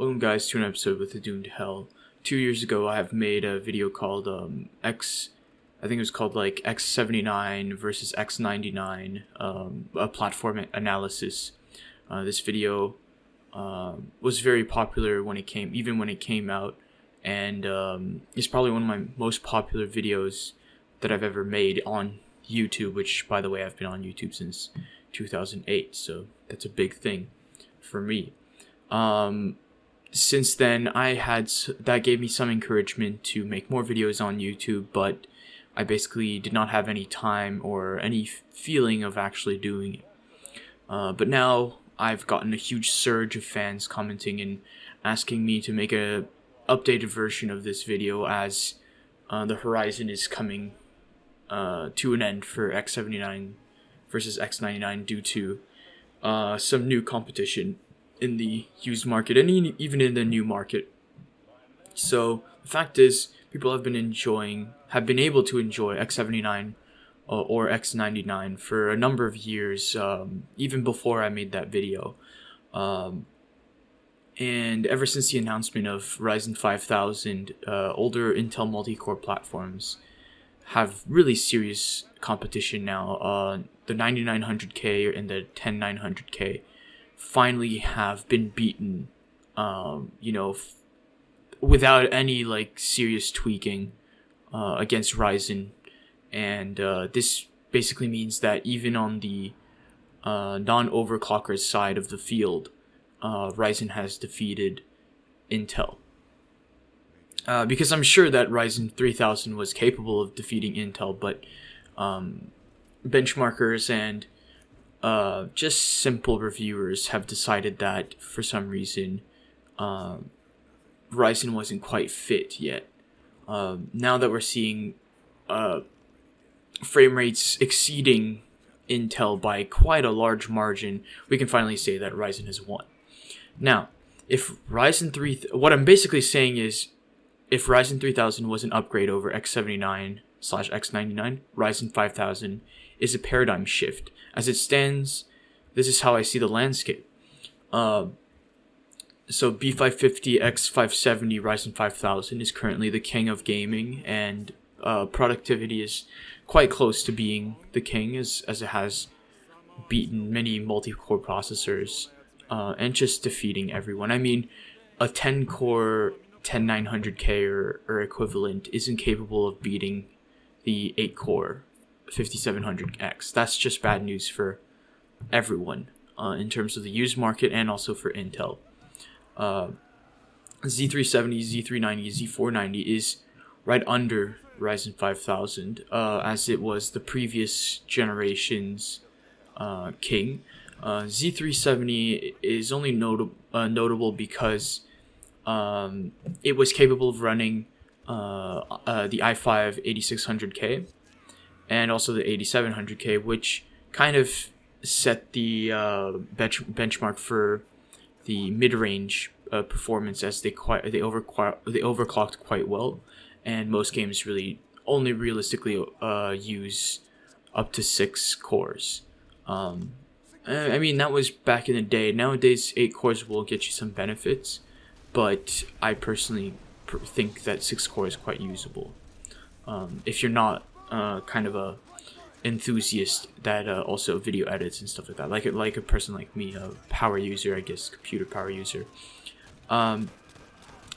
Welcome guys to an episode with the Doomed Hell. 2 years ago I have made a video called I think it was called like X79 versus X99, a platform analysis. This video was very popular when it came out, and it's probably one of my most popular videos that I've ever made on YouTube, which by the way I've been on YouTube since 2008, so that's a big thing for me. Since then, that gave me some encouragement to make more videos on YouTube, but I basically did not have any time or any feeling of actually doing it. But now I've gotten a huge surge of fans commenting and asking me to make a updated version of this video, as the horizon is coming to an end for X79 versus X99 due to some new competition in the used market and even in the new market. So the fact is, people have been able to enjoy X79 or X99 for a number of years, even before I made that video. And ever since the announcement of Ryzen 5000, older Intel multi-core platforms have really serious competition now. The 9900K and the 10900K finally have been beaten, without any serious tweaking against Ryzen, and this basically means that even on the non-overclocker side of the field, Ryzen has defeated Intel. Because I'm sure that Ryzen 3000 was capable of defeating Intel, but benchmarkers and just simple reviewers have decided that for some reason Ryzen wasn't quite fit yet. Now that we're seeing frame rates exceeding Intel by quite a large margin, we can finally say that Ryzen has won. Now, what I'm basically saying is, if Ryzen 3000 was an upgrade over X79/X99, Ryzen 5000 is a paradigm shift. As it stands, this is how I see the landscape. So B550 X570 Ryzen 5000 is currently the king of gaming, and productivity is quite close to being the king, as it has beaten many multi-core processors and just defeating everyone. I mean, a 10-core 10900K or equivalent isn't capable of beating the 8-core 5700X. That's just bad news for everyone in terms of the used market and also for Intel. Z370, Z390, Z490 is right under Ryzen 5000, as it was the previous generation's king. Z370 is only notable because it was capable of running the i5 8600K and also the 8700K, which kind of set the benchmark for the mid-range performance, as they overclocked quite well, and most games really only realistically use up to 6 cores. I mean, that was back in the day. Nowadays, 8 cores will get you some benefits, but I personally think that 6 core is quite usable. If you're not kind of a enthusiast that also video edits and stuff like that, like a person like me, a power user, I guess, computer power user. I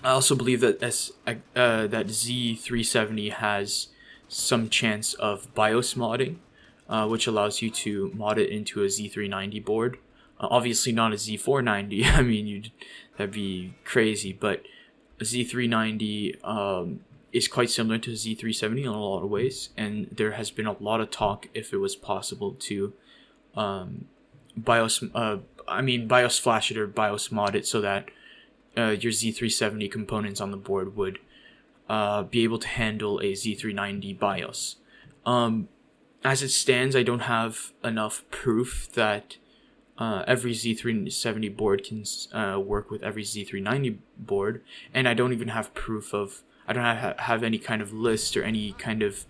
also believe that that Z370 has some chance of BIOS modding, which allows you to mod it into a Z390 board. Obviously not a Z490. I mean, that'd be crazy, but a Z390 is quite similar to Z370 in a lot of ways, and there has been a lot of talk if it was possible to BIOS flash it or BIOS mod it so that your Z370 components on the board would be able to handle a Z390 BIOS. As it stands, I don't have enough proof that every Z370 board can work with every Z390 board, and I don't even have proof of. I don't have any kind of list or any kind of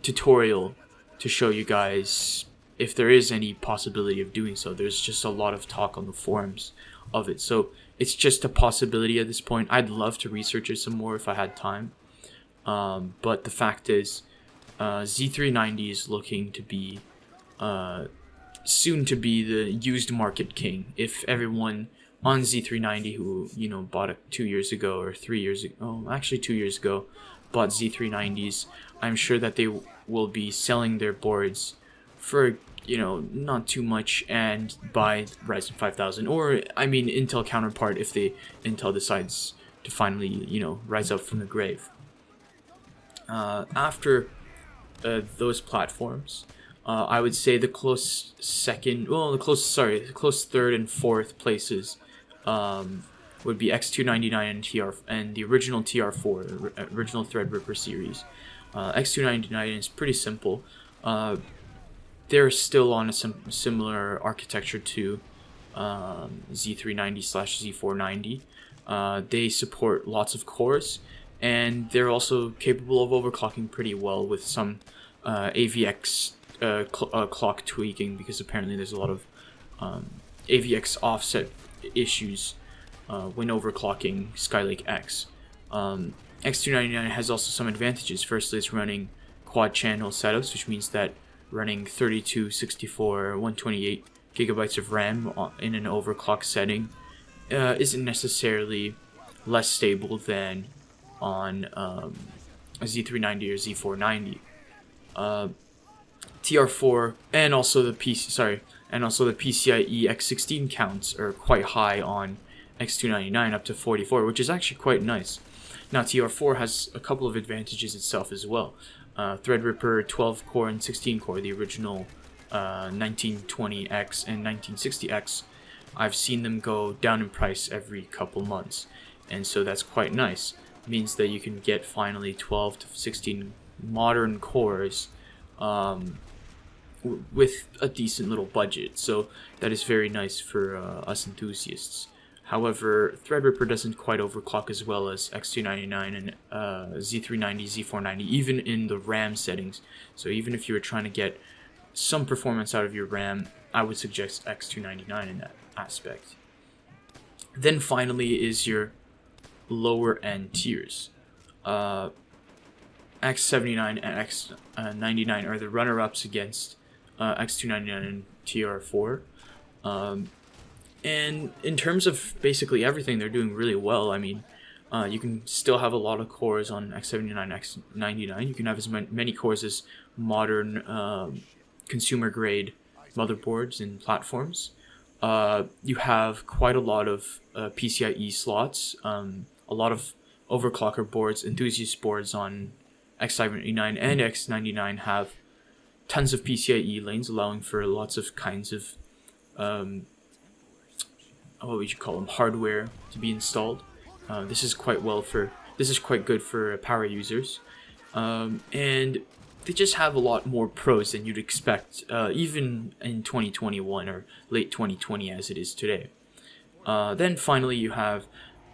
tutorial to show you guys if there is any possibility of doing so. There's just a lot of talk on the forums of it, so it's just a possibility at this point. I'd love to research it some more if I had time, but the fact is, Z390 is looking to be soon to be the used market king. If everyone on Z390 who, you know, bought it 2 years ago or 3 years ago, actually 2 years ago, bought Z390s, I'm sure that they will be selling their boards for, you know, not too much and buy Ryzen 5000, or I mean Intel counterpart if Intel decides to finally, you know, rise up from the grave. After those platforms, I would say the close third and fourth places would be X299 and the original TR4, original Threadripper series. X299 is pretty simple. They're still on a similar architecture to Z390/Z490. They support lots of cores, and they're also capable of overclocking pretty well with some AVX clock tweaking, because apparently there's a lot of AVX offset issues when overclocking Skylake X. X299 has also some advantages. Firstly, it's running quad channel setups, which means that running 32, 64, 128 gigabytes of RAM in an overclock setting isn't necessarily less stable than on a Z390 or Z490. TR4 and also the PCIe X16 counts are quite high on X299, up to 44, which is actually quite nice. Now TR4 has a couple of advantages itself as well. Threadripper 12 core and 16 core, the original 1920X and 1960X, I've seen them go down in price every couple months, and so that's quite nice. It means that you can get finally 12 to 16 modern cores with a decent little budget, so that is very nice for us enthusiasts. However, Threadripper doesn't quite overclock as well as X299 and Z390, Z490, even in the RAM settings. So even if you were trying to get some performance out of your RAM, I would suggest X299 in that aspect. Then finally is your lower end tiers. X79 and X99 are the runner-ups against X299 and TR4. And in terms of basically everything, they're doing really well. I mean, you can still have a lot of cores on X79, X99. You can have as many cores as modern consumer-grade motherboards and platforms. You have quite a lot of PCIe slots, a lot of overclocker boards, enthusiast boards on X79 and X99 have tons of PCIe lanes, allowing for lots of kinds of what would you call them, hardware to be installed. This is quite good for power users, and they just have a lot more pros than you'd expect, even in 2021 or late 2020 as it is today. Then finally you have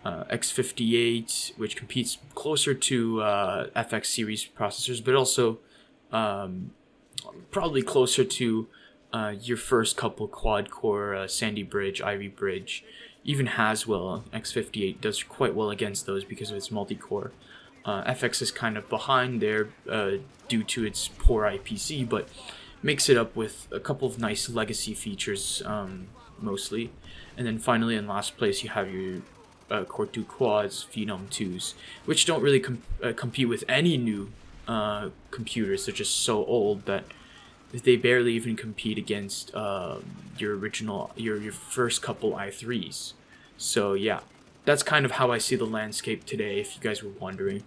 X58, which competes closer to FX series processors, but also probably closer to your first couple quad-core Sandy Bridge, Ivy Bridge. Even Haswell, X58, does quite well against those because of its multi-core. FX is kind of behind there due to its poor IPC, but makes it up with a couple of nice legacy features, mostly. And then finally, in last place, you have your Core 2 quads, Phenom 2s, which don't really compete with any new computers. They're just so old that they barely even compete against your first couple i3s. So yeah, that's kind of how I see the landscape today, if you guys were wondering.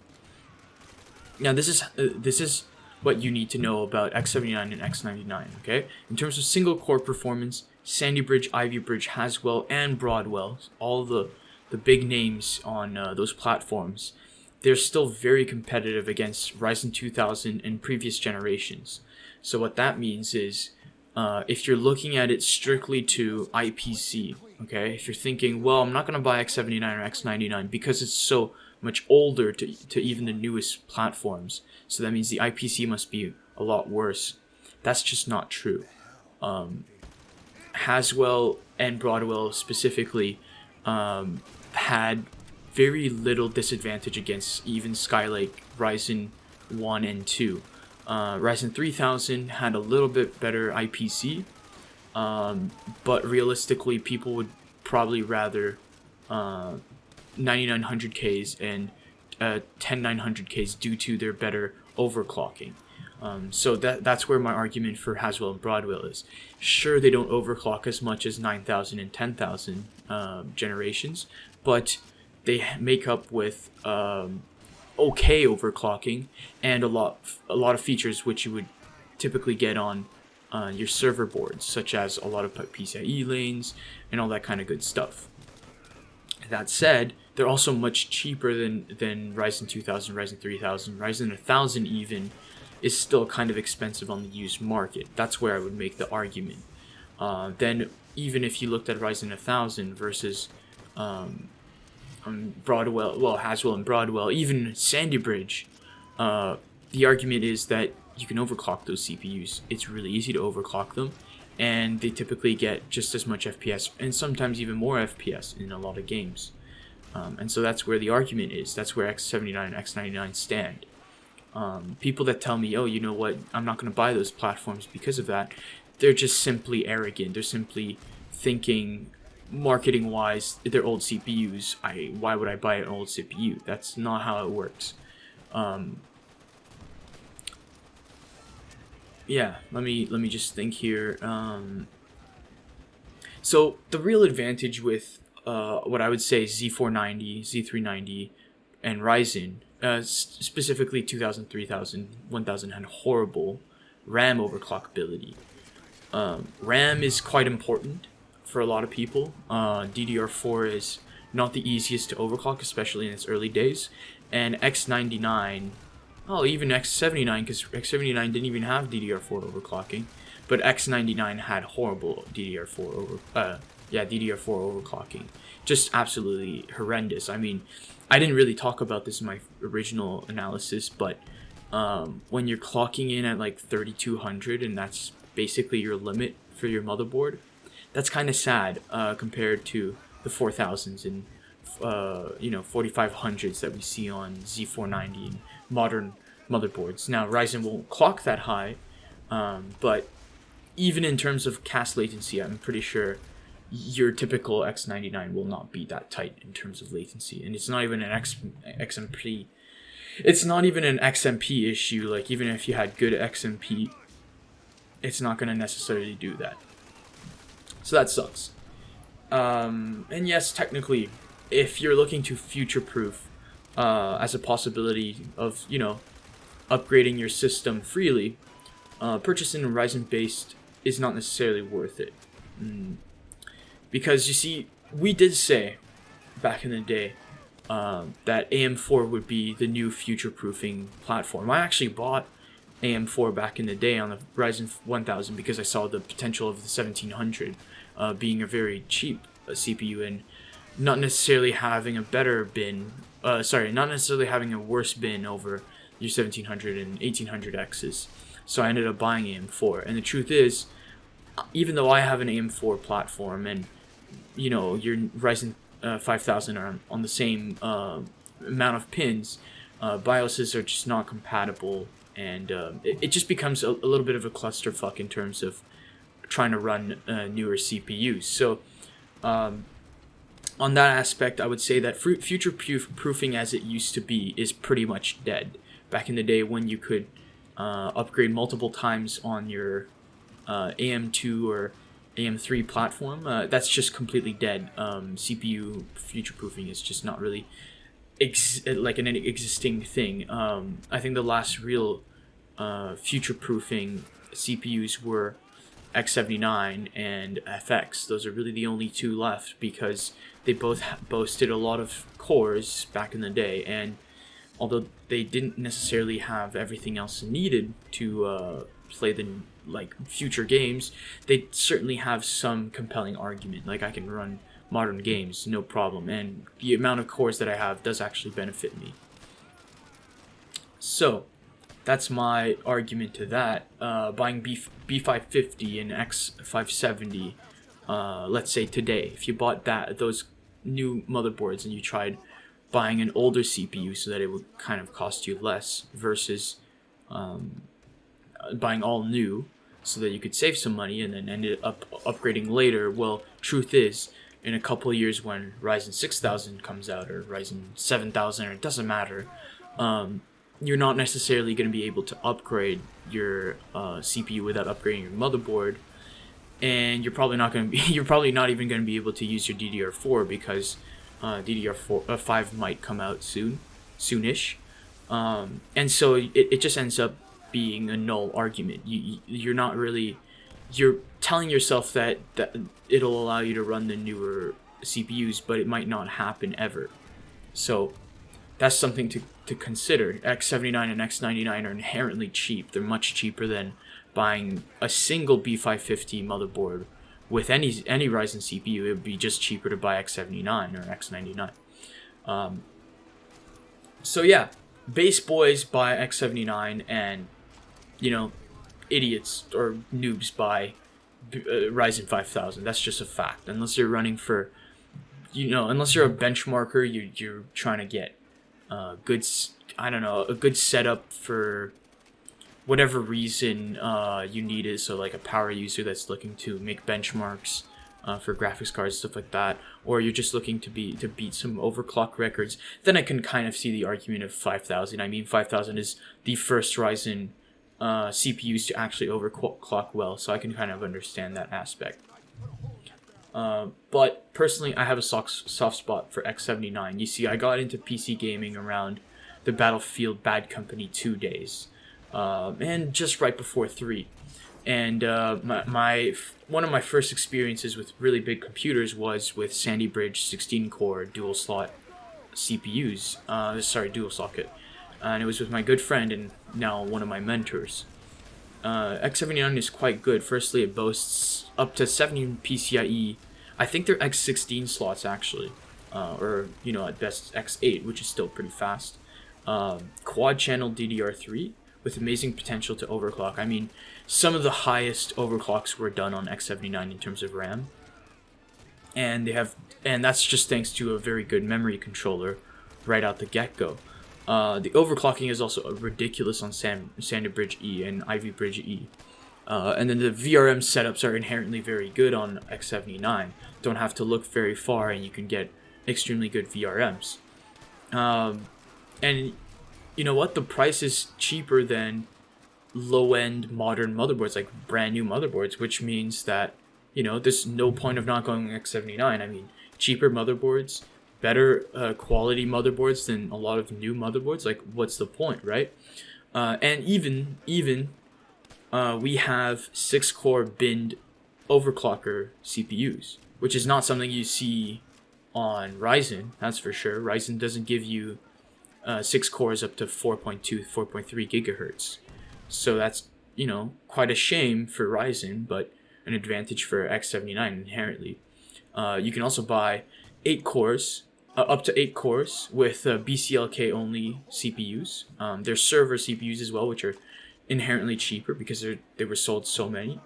Now this is what you need to know about X79 and X99, okay? In terms of single core performance, Sandy Bridge, Ivy Bridge, Haswell, and Broadwell, all the big names on those platforms, they're still very competitive against Ryzen 2000 and previous generations. So what that means is, if you're looking at it strictly to IPC, okay, if you're thinking, well, I'm not going to buy X79 or X99 because it's so much older to even the newest platforms, so that means the IPC must be a lot worse. That's just not true. Haswell and Broadwell specifically had very little disadvantage against even Skylake Ryzen 1 and 2. Ryzen 3000 had a little bit better IPC, but realistically people would probably rather 9900Ks and 10900Ks due to their better overclocking. So that's where my argument for Haswell and Broadwell is. Sure, they don't overclock as much as 9000 and 10000 generations, but they make up with okay overclocking and a lot of features which you would typically get on your server boards, such as a lot of PCIe lanes and all that kind of good stuff. That said, they're also much cheaper than Ryzen 2000, Ryzen 3000, Ryzen 1000 even is still kind of expensive on the used market. That's where I would make the argument. Then even if you looked at Ryzen 1000 versus Broadwell, well, Haswell and Broadwell, even Sandy Bridge, the argument is that you can overclock those CPUs. It's really easy to overclock them, and they typically get just as much FPS and sometimes even more FPS in a lot of games. And so that's where the argument is. That's where x79 and x99 stand. People that tell me, oh, you know what, I'm not going to buy those platforms because of that, they're just simply arrogant. They're simply thinking, marketing wise, they're old CPUs. Why would I buy an old CPU? That's not how it works. Yeah, let me just think here. So the real advantage with what I would say Z490, Z390, and Ryzen, specifically 2000, 3000, 1000 had horrible RAM overclockability. RAM is quite important for a lot of people. DDR4 is not the easiest to overclock, especially in its early days. And X99, oh, even X79, because X79 didn't even have DDR4 overclocking, but X99 had horrible DDR4 overclocking. Just absolutely horrendous. I mean, I didn't really talk about this in my original analysis, but when you're clocking in at like 3200 and that's basically your limit for your motherboard, that's kind of sad compared to the 4000s and 4500s that we see on Z490 and modern motherboards. Now Ryzen won't clock that high, but even in terms of cast latency, I'm pretty sure your typical X99 will not be that tight in terms of latency, and it's not even an XMP. It's not even an XMP issue. Like, even if you had good XMP, it's not going to necessarily do that. So that sucks. And yes, technically, if you're looking to future-proof as a possibility of, upgrading your system freely, purchasing a Ryzen-based is not necessarily worth it. Because, you see, we did say back in the day that AM4 would be the new future-proofing platform. I actually bought AM4 back in the day on the Ryzen 1000 because I saw the potential of the 1700 being a very cheap CPU and not necessarily having a better bin, not necessarily having a worse bin over your 1700 and 1800Xs. So I ended up buying AM4, and the truth is, even though I have an AM4 platform and your Ryzen 5000 are on the same amount of pins, BIOSes are just not compatible, and it just becomes a little bit of a clusterfuck in terms of trying to run newer CPUs. So on that aspect, I would say that future proofing as it used to be is pretty much dead. Back in the day when you could upgrade multiple times on your AM2 or AM3 platform, that's just completely dead. CPU future proofing is just not really like an existing thing. I think the last real future proofing CPUs were X79 and FX. Those are really the only two left because they both boasted a lot of cores back in the day, and although they didn't necessarily have everything else needed to play the future games, they certainly have some compelling argument. Like, I can run modern games no problem, and the amount of cores that I have does actually benefit me. So that's my argument to that. Buying B550 and X570, let's say today, if you bought those new motherboards and you tried buying an older CPU so that it would kind of cost you less versus buying all new so that you could save some money and then ended up upgrading later. Well, truth is, in a couple of years when Ryzen 6000 comes out or Ryzen 7000, or it doesn't matter, you're not necessarily going to be able to upgrade your CPU without upgrading your motherboard, and you're probably not even going to be able to use your DDR4 because DDR5 might come out soonish, and so it just ends up being a null argument. You're telling yourself that it'll allow you to run the newer CPUs, but it might not happen ever. So that's something to consider. X79 and X99 are inherently cheap. They're much cheaper than buying a single B550 motherboard with any Ryzen CPU. It would be just cheaper to buy X79 or X99. So yeah, base boys buy X79, and idiots or noobs buy Ryzen 5000. That's just a fact. Unless you're running for, unless you're a benchmarker, you're trying to get a good setup for whatever reason you need it. So like a power user that's looking to make benchmarks for graphics cards, stuff like that, or you're just looking to beat some overclock records, then I can kind of see the argument of 5000. I mean, 5000 is the first Ryzen CPUs to actually overclock well, so I can kind of understand that aspect. But personally, I have a soft spot for X79. You see, I got into PC gaming around the Battlefield Bad Company 2 days, and just right before 3. And one of my first experiences with really big computers was with Sandy Bridge 16-core dual slot CPUs. Dual socket. And it was with my good friend and now one of my mentors. X79 is quite good. Firstly, it boasts up to 70 PCIe. I think they're X16 slots actually, or at best X8, which is still pretty fast. Quad channel DDR3 with amazing potential to overclock. I mean, some of the highest overclocks were done on X79 in terms of RAM, and that's just thanks to a very good memory controller right out the get-go. The overclocking is also ridiculous on Sandy Bridge E and Ivy Bridge E. And then the VRM setups are inherently very good on X79. Don't have to look very far and you can get extremely good VRMs. And you know what? The price is cheaper than low-end modern motherboards, like brand new motherboards, which means that, there's no point of not going X79. I mean, cheaper motherboards, better quality motherboards than a lot of new motherboards. Like, what's the point, right? And even we have 6-core binned overclocker CPUs, which is not something you see on Ryzen, that's for sure. Ryzen doesn't give you 6 cores up to 4.2, 4.3 gigahertz. So that's, quite a shame for Ryzen, but an advantage for X79 inherently. You can also buy 8 cores, up to 8 cores with BCLK only CPUs. There's server CPUs as well, which are inherently cheaper because they were sold so many.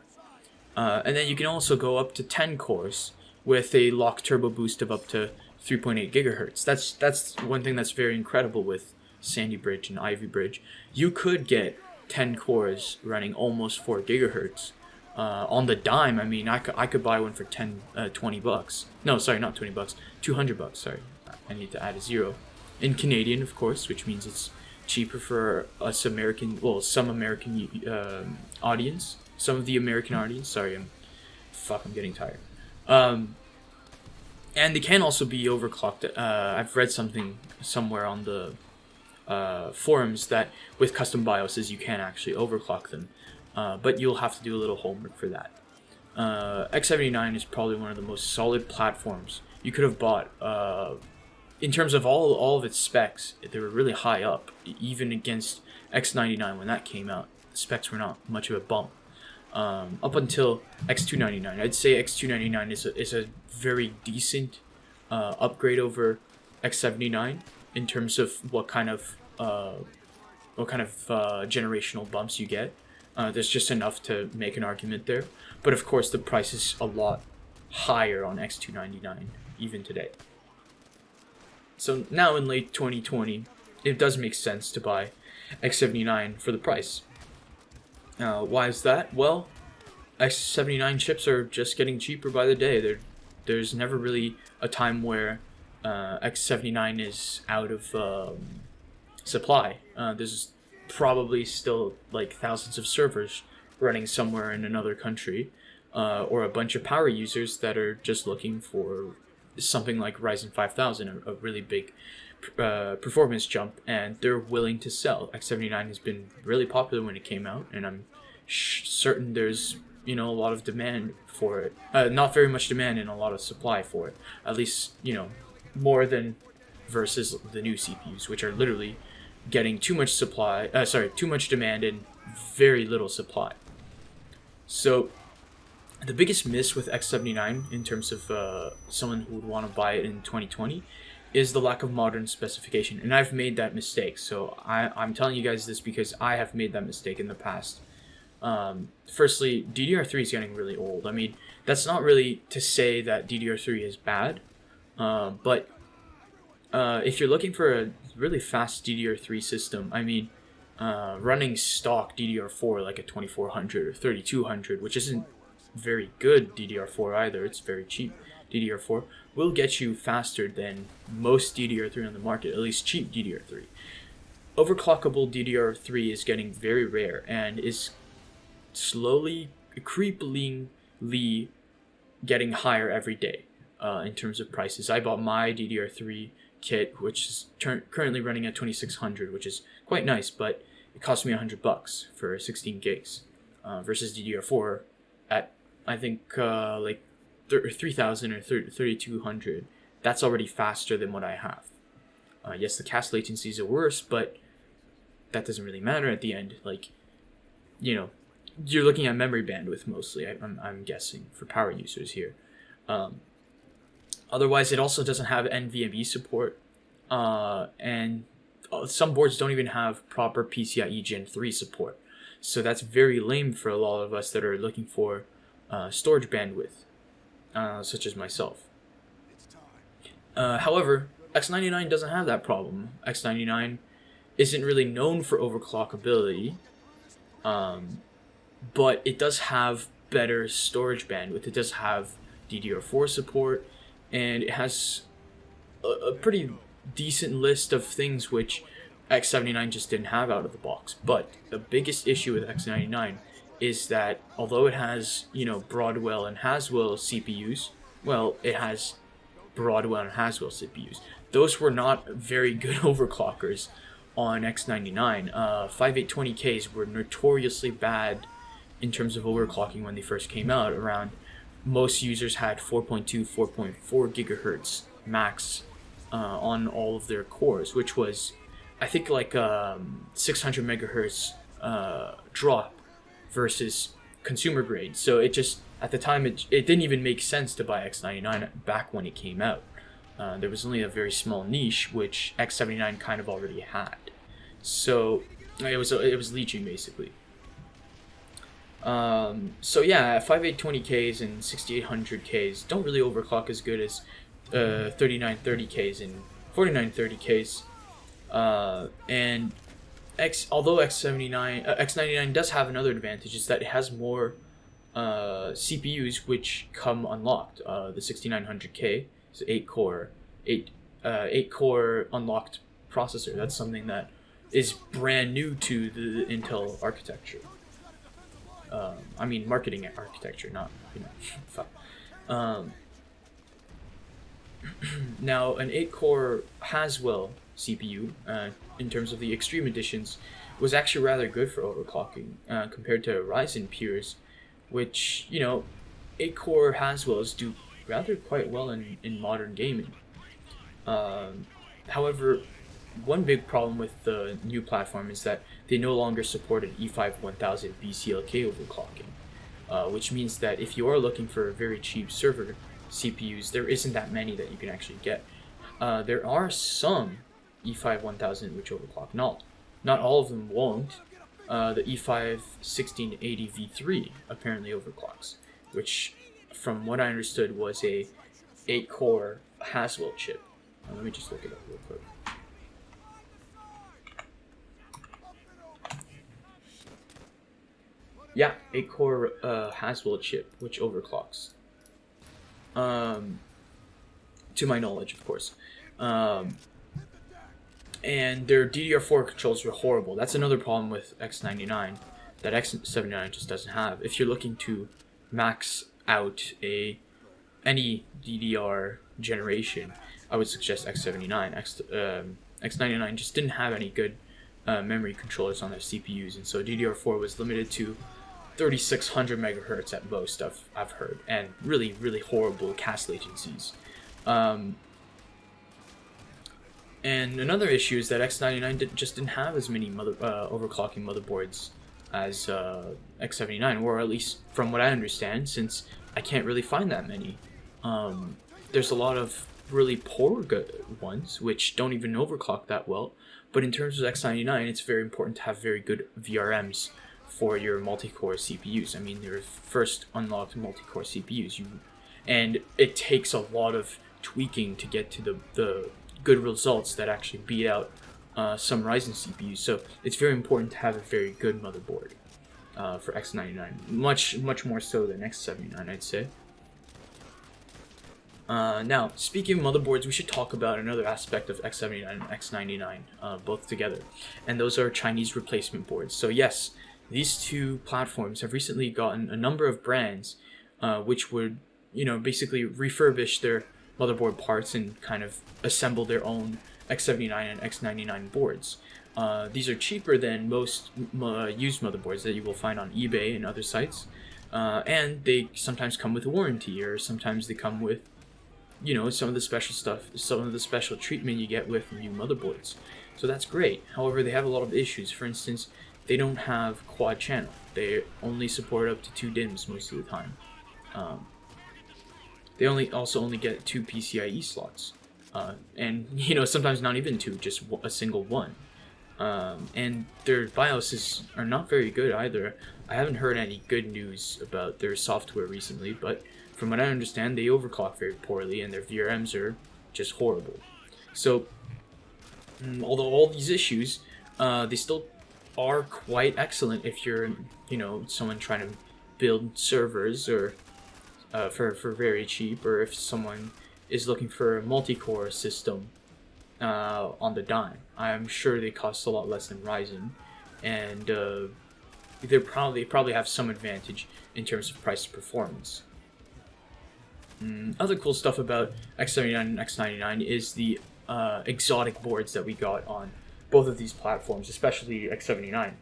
And then you can also go up to 10 cores with a lock turbo boost of up to 3.8 gigahertz. That's one thing that's very incredible with Sandy Bridge and Ivy Bridge. You could get 10 cores running almost 4 gigahertz on the dime. I mean, I could buy one for 20 bucks. No, sorry, not 20 bucks. 200 bucks, sorry. I need to add a zero. In Canadian, of course, which means it's cheaper for us American, some American audience. Some of the American audience. Sorry, I'm getting tired. And they can also be overclocked. I've read something somewhere on the forums that with custom BIOSes you can actually overclock them, but you'll have to do a little homework for that. X79 is probably one of the most solid platforms you could have bought. In terms of all of its specs, they were really high up, even against X99 when that came out. The specs were not much of a bump. Up until X299. I'd say X299 is a very decent upgrade over X79 in terms of what kind of generational bumps you get. There's just enough to make an argument there. But of course, the price is a lot higher on X299 even today. So now in late 2020, it does make sense to buy X79 for the price. Why is that? Well, X79 chips are just getting cheaper by the day. There's never really a time where X79 is out of supply. There's probably still like thousands of servers running somewhere in another country, or a bunch of power users that are just looking for something like Ryzen 5000, a really big performance jump, and they're willing to sell. X79 has been really popular when it came out, and I'm certain there's a lot of demand for it. Not very much demand and a lot of supply for it. At least more than versus the new CPUs, which are literally getting too much demand and very little supply. So the biggest miss with X79 in terms of someone who would want to buy it in 2020 is the lack of modern specification, and I've made that mistake. So I'm telling you guys this because I have made that mistake in the past. Firstly, DDR3 is getting really old. I mean, that's not really to say that DDR3 is bad, but if you're looking for a really fast DDR3 system, I mean, running stock DDR4 like a 2400 or 3200, which isn't very good DDR4 either, it's very cheap DDR4, will get you faster than most DDR3 on the market, at least cheap DDR3. Overclockable DDR3 is getting very rare and is slowly, creepily getting higher every day in terms of prices. I bought my DDR3 kit, which is currently running at 2600, which is quite nice, but it cost me $100 for 16 gigs versus DDR4 at I think like 3000 or 3200. That's already faster than what I have. Yes, the cache latencies are worse, but that doesn't really matter at the end. Like, you're looking at memory bandwidth mostly, I'm guessing, for power users here. Otherwise, it also doesn't have NVMe support, and some boards don't even have proper PCIe Gen 3 support. So that's very lame for a lot of us that are looking for storage bandwidth, such as myself. However, X99 doesn't have that problem. X99 isn't really known for overclockability, but it does have better storage bandwidth. It does have DDR4 support, and it has a pretty decent list of things which X79 just didn't have out of the box. But the biggest issue with X99 is that although it has, Broadwell and Haswell CPUs, well, it has Broadwell and Haswell CPUs. Those were not very good overclockers on X99. 5820Ks were notoriously bad in terms of overclocking when they first came out. Around most users had 4.2, 4.4 gigahertz max on all of their cores, which was, I think, like 600 megahertz drop versus consumer grade. So it just, at the time, it didn't even make sense to buy X99 back when it came out. There was only a very small niche, which X79 kind of already had. So it was leeching, basically. So yeah, 5820Ks and 6800Ks don't really overclock as good as 3930Ks and 4930Ks. And although X99 does have another advantage, is that it has more CPUs which come unlocked. The 6900K is 8-core unlocked processor. That's something that is brand new to the Intel architecture. I mean, marketing architecture, not now, an 8-core Haswell CPU, in terms of the extreme editions, was actually rather good for overclocking compared to Ryzen peers, which 8-core Haswells do rather quite well in modern gaming. However, one big problem with the new platform is that they no longer support an E5-1000 BCLK overclocking, which means that if you are looking for very cheap server CPUs, there isn't that many that you can actually get. There are some E5-1000 which overclock, not not all of them won't. The E5 1680 V3 apparently overclocks, which, from what I understood, was a 8-core Haswell chip. Let me just look it up real quick. Yeah, 8-core Haswell chip, which overclocks. To my knowledge, of course. And their DDR4 controls were horrible. That's another problem with X99 that X79 just doesn't have. If you're looking to max out any DDR generation, I would suggest X79. X99 just didn't have any good memory controllers on their CPUs, and so DDR4 was limited to 3600 megahertz at most, I've heard, and really, really horrible cache latencies. And another issue is that X99 just didn't have as many overclocking motherboards as X79, or at least from what I understand, since I can't really find that many. There's a lot of really poor ones, which don't even overclock that well, but in terms of X99, it's very important to have very good VRMs for your multi-core CPUs. I mean, they're first unlocked multi-core CPUs, and it takes a lot of tweaking to get to the good results that actually beat out some Ryzen CPUs. So it's very important to have a very good motherboard for X99, much more so than X79, I'd say. Now, speaking of motherboards, we should talk about another aspect of X79 and X99, both together, and those are Chinese replacement boards. So yes, these two platforms have recently gotten a number of brands which would, basically refurbish their motherboard parts and kind of assemble their own X79 and X99 boards. These are cheaper than most used motherboards that you will find on eBay and other sites, and they sometimes come with a warranty, or sometimes they come with, some of the special stuff, some of the special treatment you get with new motherboards. So that's great. However, they have a lot of issues. For instance, they don't have quad channel. They only support up to 2 DIMMs most of the time. They also only get 2 PCIe slots, and sometimes not even 2, just a single one. And their BIOSes are not very good either. I haven't heard any good news about their software recently, but from what I understand, they overclock very poorly, and their VRMs are just horrible. So, although all these issues, they still are quite excellent if you're, someone trying to build servers or for very cheap, or if someone is looking for a multi-core system on the dime. I'm sure they cost a lot less than Ryzen, and they probably have some advantage in terms of price to performance. Other cool stuff about X79 and X99 is the exotic boards that we got on both of these platforms, especially X79.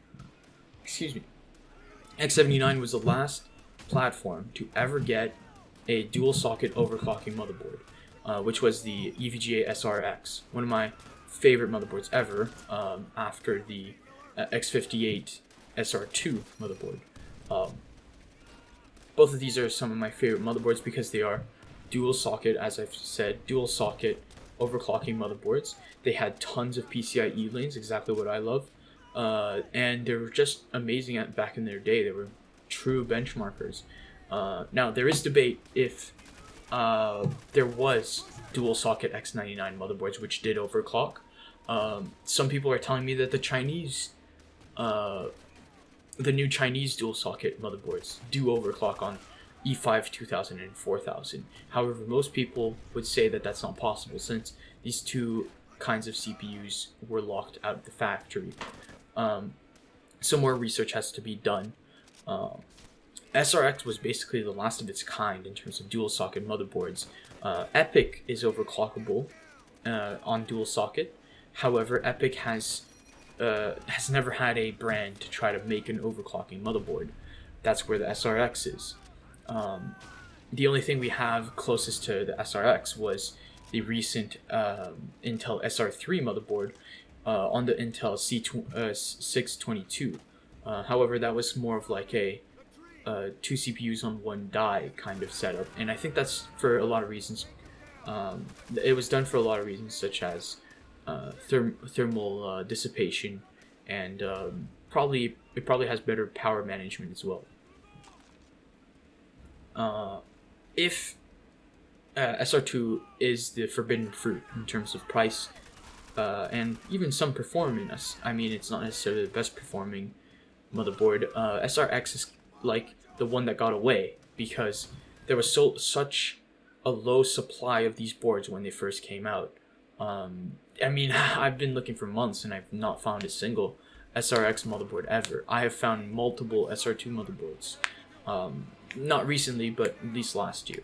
Excuse me. X79 was the last platform to ever get a dual socket overclocking motherboard, which was the EVGA SRX, one of my favorite motherboards ever, after the X58 SR2 motherboard. Both of these are some of my favorite motherboards because they are dual socket, as I've said, dual socket overclocking motherboards. They had tons of PCIe lanes, exactly what I love, and they were just amazing back in their day. They were true benchmarkers. Now, there is debate if there was dual socket X99 motherboards which did overclock. Some people are telling me that the new Chinese dual socket motherboards do overclock on E5 2000 and 4000. However, most people would say that that's not possible since these two kinds of CPUs were locked out of the factory. Some more research has to be done. SRX was basically the last of its kind in terms of dual socket motherboards. EPYC is overclockable on dual socket. However, EPYC has never had a brand to try to make an overclocking motherboard. That's where the SRX is. The only thing we have closest to the SRX was the recent Intel SR3 motherboard on the Intel 622. However, that was more of like a 2 CPUs on 1 die kind of setup, and I think that's for a lot of reasons. It was done for a lot of reasons, such as thermal dissipation and it probably has better power management as well. If SR2 is the forbidden fruit in terms of price and even some performance. I mean, it's not necessarily the best performing motherboard. SRX is like the one that got away because there was such a low supply of these boards when they first came out. I mean, I've been looking for months and I've not found a single SRX motherboard ever. I have found multiple SR2 motherboards. Not recently, but at least last year.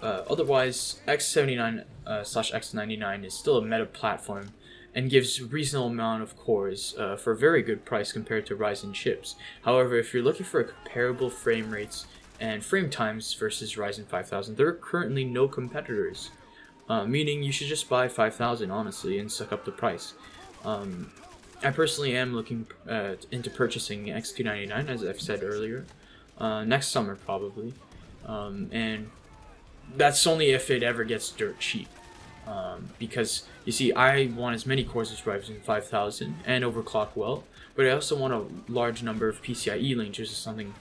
Otherwise, x79 slash x99 is still a meta platform and gives reasonable amount of cores for a very good price compared to Ryzen chips. However, if you're looking for comparable frame rates and frame times versus Ryzen 5000, there are currently no competitors, meaning you should just buy 5000 honestly and suck up the price. I personally am looking into purchasing X299, as I've said earlier, next summer probably, and that's only if it ever gets dirt cheap, because you see, I want as many cores as Ryzen 5000 and overclock well, but I also want a large number of PCIe links, which is something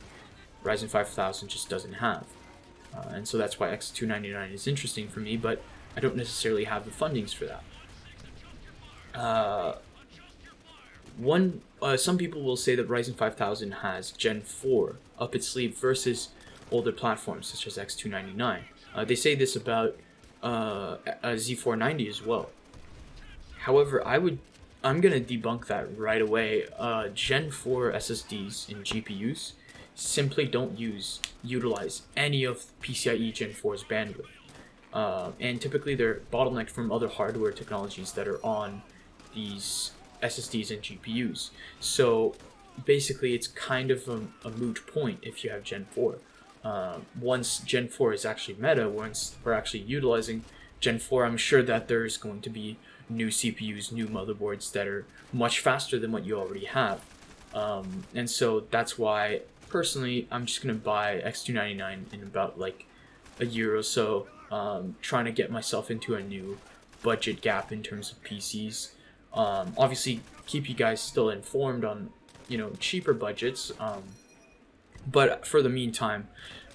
Ryzen 5000 just doesn't have, and so that's why X299 is interesting for me, but I don't necessarily have the fundings for that. Some people will say that Ryzen 5000 has Gen 4 up its sleeve versus older platforms such as X299. They say this about a Z490 as well. However, I'm gonna debunk that right away. Gen 4 SSDs in GPUs simply don't utilize any of PCIe Gen 4's bandwidth, and typically they're bottlenecked from other hardware technologies that are on these SSDs and GPUs. So basically it's kind of a moot point if you have Gen 4. Once Gen 4 is actually meta, once we're actually utilizing Gen 4, I'm sure that there's going to be new CPUs, new motherboards that are much faster than what you already have. And so that's why, personally, I'm just going to buy X299 in about like a year or so, trying to get myself into a new budget gap in terms of PCs. Obviously, keep you guys still informed on, cheaper budgets. But for the meantime,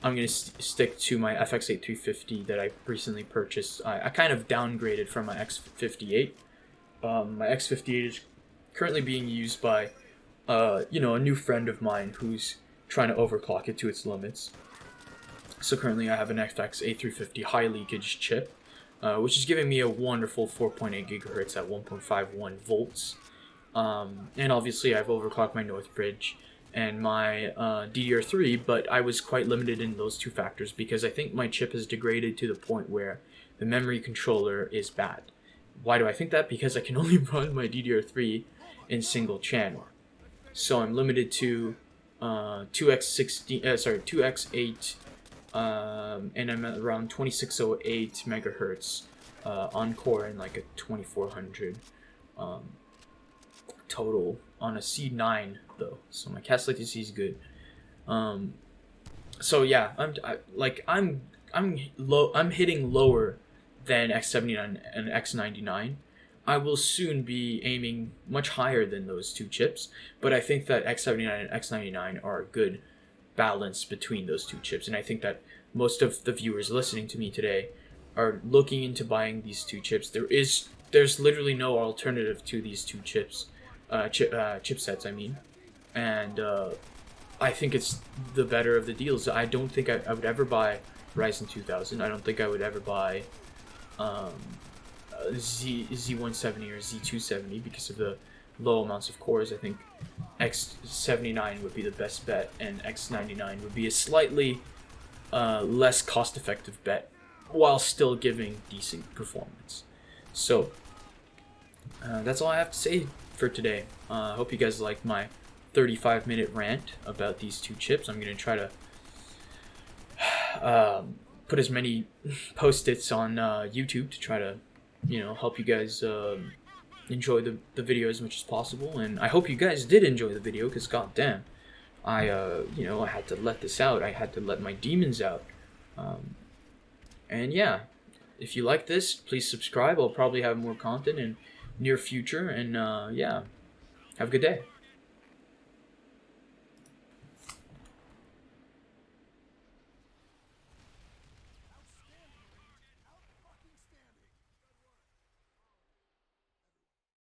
I'm going to stick to my FX8350 that I recently purchased. I kind of downgraded from my X58. My X58 is currently being used by, a new friend of mine who's trying to overclock it to its limits. So currently I have an FX8350 high leakage chip, which is giving me a wonderful 4.8 gigahertz at 1.51 volts. And obviously I've overclocked my Northbridge and my DDR3, but I was quite limited in those two factors because I think my chip has degraded to the point where the memory controller is bad. Why do I think that? Because I can only run my DDR3 in single channel. So I'm limited to 2x8, and I'm at around 2608 megahertz on core and like a 2400 total on a C9 though, so my cast latency is good. So yeah, I'm hitting lower than X79 and X99. I will soon be aiming much higher than those two chips, but I think that X79 and X99 are a good balance between those two chips, and I think that most of the viewers listening to me today are looking into buying these two chips. There's literally no alternative to these two chips, chipsets, I mean, and I think it's the better of the deals. I don't think I would ever buy Ryzen 2000. I don't think I would ever buy Z170 or Z270 because of the low amounts of cores. I think X79 would be the best bet, and X99 would be a slightly less cost-effective bet while still giving decent performance. So that's all I have to say for today. I hope you guys liked my 35-minute rant about these two chips. I'm going to try to put as many post-its on YouTube to try to, help you guys enjoy the video as much as possible. And I hope you guys did enjoy the video, because goddamn, I had to let this out. I had to let my demons out. And yeah, if you like this, please subscribe. I'll probably have more content, and near future. And yeah, have a good day.